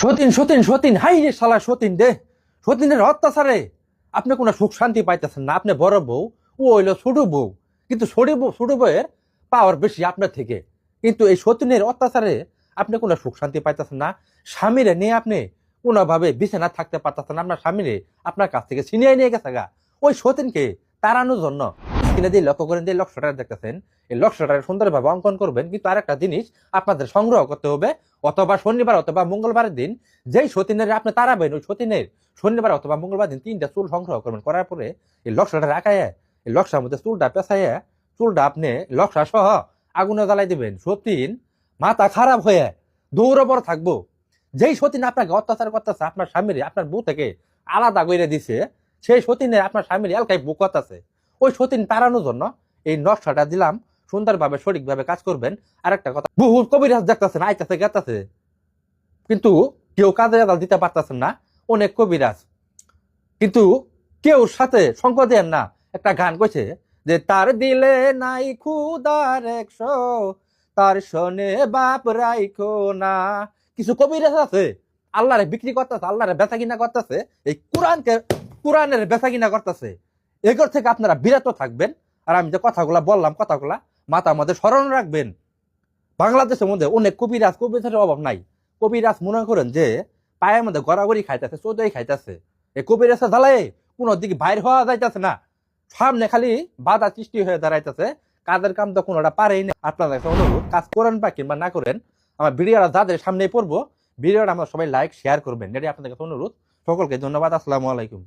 সতীন সতীন সতীন হাই রে শালা সতীন দে সতীনের অত্যাচারে আপনি কোনো সুখ শান্তি পাইতেছেন না। আপনি বড় বউ, ও হইলো ছোট বউ, কিন্তু ছোট বউয়ের পাওয়ার বেশি আপনার থেকে। কিন্তু এই সতীনের অত্যাচারে আপনি কোনো সুখ শান্তি পাইতেছেন না। স্বামীরে নিয়ে আপনি কোনোভাবে বিছানা থাকতে পারতেছেন না। আপনার স্বামীরে আপনার কাছ থেকে ছিনিয়ে নিয়ে গেছে গা ওই সতীনকে তাড়ানোর জন্য। স্ক্রিনে দিয়ে লক্ষ্য করেন, দিয়ে লক্ষ্যটা দেখতেছেন, এই লক্ষ্যটা সুন্দরভাবে অঙ্কন করবেন। কিন্তু আরেকটা জিনিস আপনাদের সংগ্রহ করতে হবে, অথবা শনিবার অথবা মঙ্গলবারের দিন যেই সতীনের আপনি তাড়াবেন, ওই সতীনের শনিবার অথবা মঙ্গলবার দিন 3টা চুল সংগ্রহ করবেন। করার পরে এই লক্ষ্যটা রাখায় এই লক্ষ্যের মধ্যে চুলটা পেঁচাইয়া চুলটা আপনি লক্ষ্য সহ আগুনে জ্বালাই দিবেন। সতীন মাথা খারাপ হয়ে দৌড়বর থাকবো। যেই সতীন আপনাকে অত্যাচার করতেছে, আপনার স্বামীর আপনার বউ থেকে আলাদা করে দিছে, সেই সতীনের আপনার স্বামীর এলাকায় বুক করতেছে। ওই সতীন তাড়ানোর জন্য এই নকশাটা দিলাম, সুন্দরভাবে সঠিকভাবে কাজ করবেন। আর একটা কথা, বহু কবিরাজ দেখতেছেন আইতাছে গেতাছে, কিন্তু কেউ কাজে দিতে পারতেছেন না। অনেক কবিরাজ, কিন্তু কেউ সাথে সঙ্গ দেন না। একটা গান কইছে যে তার দিলে নাই খুদার 100, তার শোনে বাপ রাইখো না। কিছু কবিরাজ আছে আল্লাহরে বিক্রি করতেছে, আল্লাহরে বেচা কিনা করতেছে, এই কোরআনের বেচা কিনা করতেছে। এগুলোর থেকে আপনারা বিরত থাকবেন। আর আমি যে কথাগুলা বললাম, কথাগুলা মাথার মধ্যে স্মরণ রাখবেন। বাংলাদেশের মধ্যে অনেক কবিরাজের অভাব নাই। কবিরাজ মনে করেন যে পায়ের মধ্যে গড়াগড়ি খাইতেছে, চৌদাই খাইতেছে। এই কবিরাজের জ্বালায় কোনো দিকে বাইর হওয়া যাইতেছে না, সামনে খালি বাধা সৃষ্টি হয়ে দাঁড়াইতেছে। কাজের কাম তো কোনোটা পারেই না। আপনাদের কাছে অনুরোধ, কাজ করেন বা কিংবা না করেন, আমার ভিডিওটা যাদের সামনে পড়বো, ভিডিওটা আমরা সবাই লাইক শেয়ার করবেন, এটাই আপনাদের কাছে অনুরোধ। সকলকে ধন্যবাদ। আসসালামু আলাইকুম।